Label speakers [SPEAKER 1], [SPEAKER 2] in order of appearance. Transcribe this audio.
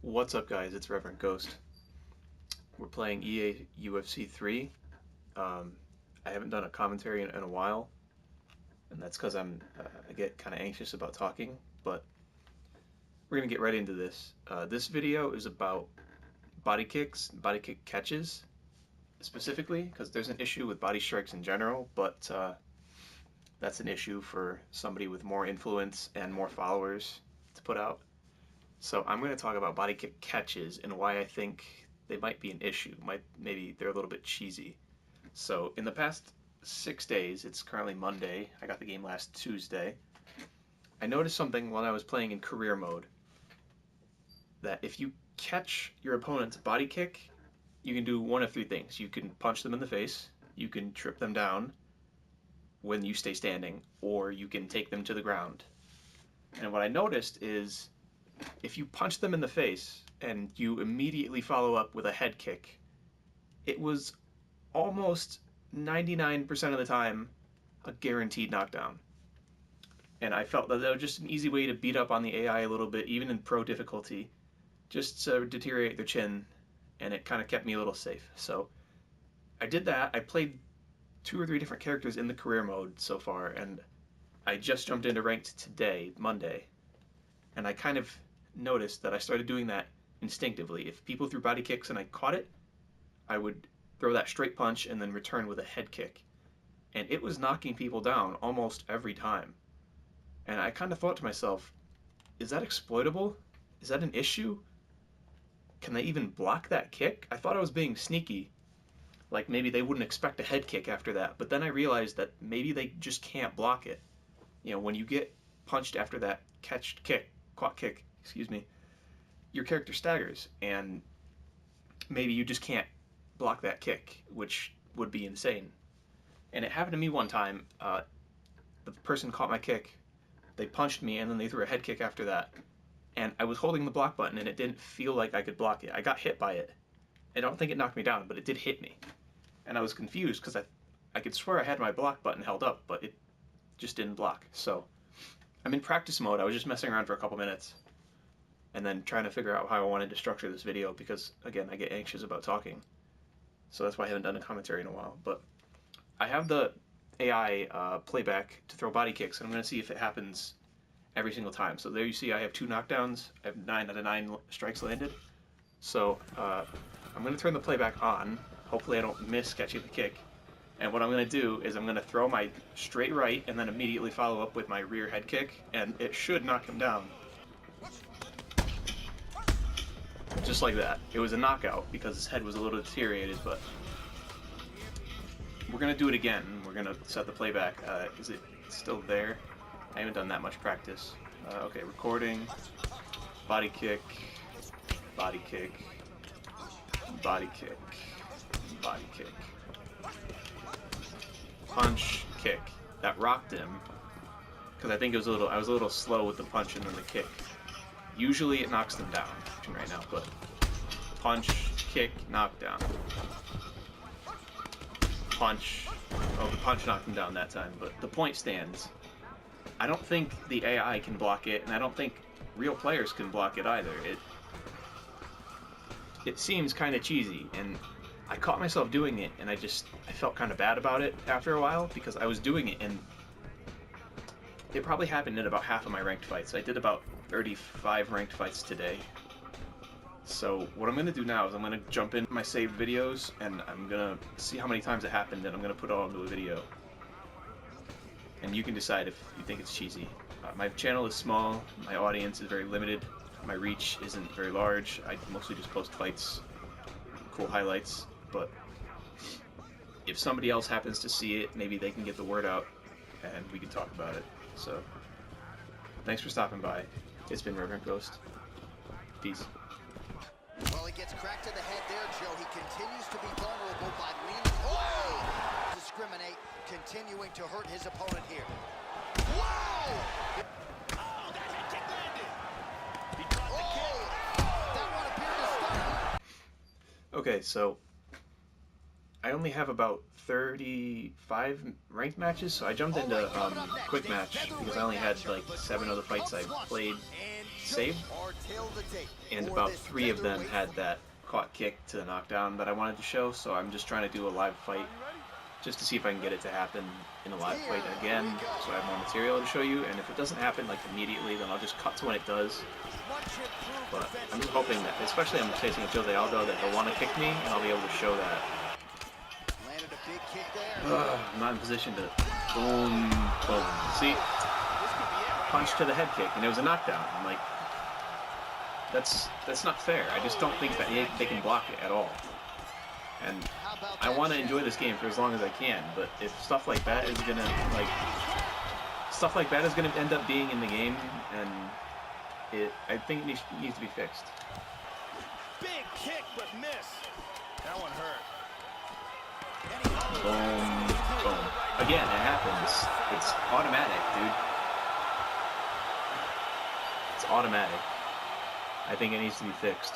[SPEAKER 1] What's up, guys? It's Reverend Ghost. We're playing EA UFC 3. I haven't done a commentary in a while, and that's because I get kind of anxious about talking, but we're going to get right into this. This video is about body kicks, body kick catches, specifically, because there's an issue with body strikes in general, but that's an issue for somebody with more influence and more followers to put out. So I'm going to talk about body kick catches and why I think they might be an issue. Maybe they're a little bit cheesy. So in the past 6 days, it's currently Monday, I got the game last Tuesday, I noticed something when I was playing in career mode, that if you catch your opponent's body kick, you can do one of three things. You can punch them in the face, you can trip them down when you stay standing, or you can take them to the ground. And what I noticed is, if you punch them in the face and you immediately follow up with a head kick, it was almost 99% of the time a guaranteed knockdown. And I felt that was just an easy way to beat up on the AI a little bit, even in pro difficulty, just to deteriorate their chin, and it kind of kept me a little safe. So I did that. I played 2 or 3 different characters in the career mode so far, and I just jumped into ranked today, Monday, and I kind of noticed that I started doing that instinctively. If people threw body kicks and I caught it, I would throw that straight punch and then return with a head kick. And it was knocking people down almost every time. And I kind of thought to myself, is that exploitable? Is that an issue? Can they even block that kick? I thought I was being sneaky. Like maybe they wouldn't expect a head kick after that. But then I realized that maybe they just can't block it. You know, when you get punched after that caught kick, your character staggers, and maybe you just can't block that kick, which would be insane. And it happened to me one time. The person caught my kick, they punched me, and then they threw a head kick after that. And I was holding the block button, and it didn't feel like I could block it. I got hit by it. I don't think it knocked me down, but it did hit me. And I was confused, because I could swear I had my block button held up, but it just didn't block. So I'm in practice mode. I was just messing around for a couple minutes, and then trying to figure out how I wanted to structure this video, because again, I get anxious about talking, so that's why I haven't done a commentary in a while. But I have the AI playback to throw body kicks, and I'm going to see if it happens every single time. So there you see I have 2 knockdowns, I have 9 out of 9 strikes landed. So I'm going to turn the playback on. Hopefully I don't miss catching the kick. And what I'm going to do is I'm going to throw my straight right and then immediately follow up with my rear head kick, and it should knock him down. Just like that. It was a knockout because his head was a little deteriorated, but we're going to do it again. We're going to set the playback. Is it still there? I haven't done that much practice. Okay, recording, body kick, body kick, body kick, body kick. Punch, kick. That rocked him, because I think I was a little slow with the punch and then the kick. Usually it knocks them down right now, but punch, kick, knockdown. Punch. Oh, the punch knocked him down that time, but the point stands. I don't think the AI can block it, and I don't think real players can block it either. It seems kind of cheesy, and I caught myself doing it, and I felt kind of bad about it after a while, because I was doing it, and it probably happened in about half of my ranked fights. I did about 35 ranked fights today. So what I'm going to do now is I'm going to jump in my saved videos, and I'm going to see how many times it happened, and I'm going to put it all into a video. And you can decide if you think it's cheesy. My channel is small, my audience is very limited, my reach isn't very large. I mostly just post fights, cool highlights, but if somebody else happens to see it, maybe they can get the word out and we can talk about it. So thanks for stopping by. It's been Reverend Ghost. Peace.
[SPEAKER 2] Well, he gets cracked to the head there, Joe. He continues to be vulnerable by leaning. Oh! Discriminate, continuing to hurt his opponent here. Whoa! Oh, that head kick landed. He caught the kick. That one appeared to stun.
[SPEAKER 1] Okay, so I only have about 35 ranked matches, so I jumped into quick match because I only had like 7 other fights I played saved, and about 3 of them had that caught kick to the knockdown that I wanted to show, so I'm just trying to do a live fight just to see if I can get it to happen in a live fight again, so I have more material to show you, and if it doesn't happen like immediately, then I'll just cut to when it does. But I'm just hoping that, especially I'm facing a Jose Aldo, that he'll want to kick me, and I'll be able to show that. I'm not in position to boom, boom. See? Punch to the head kick, and it was a knockdown. I'm like, that's not fair. I just don't think that they can block it at all. And I want to enjoy this game for as long as I can, but if stuff like that is gonna end up being in the game, and I think it needs to be fixed.
[SPEAKER 3] Big kick, but miss. That one hurt.
[SPEAKER 1] Boom, boom. Again, it happens. It's automatic, dude. It's automatic. I think it needs to be fixed.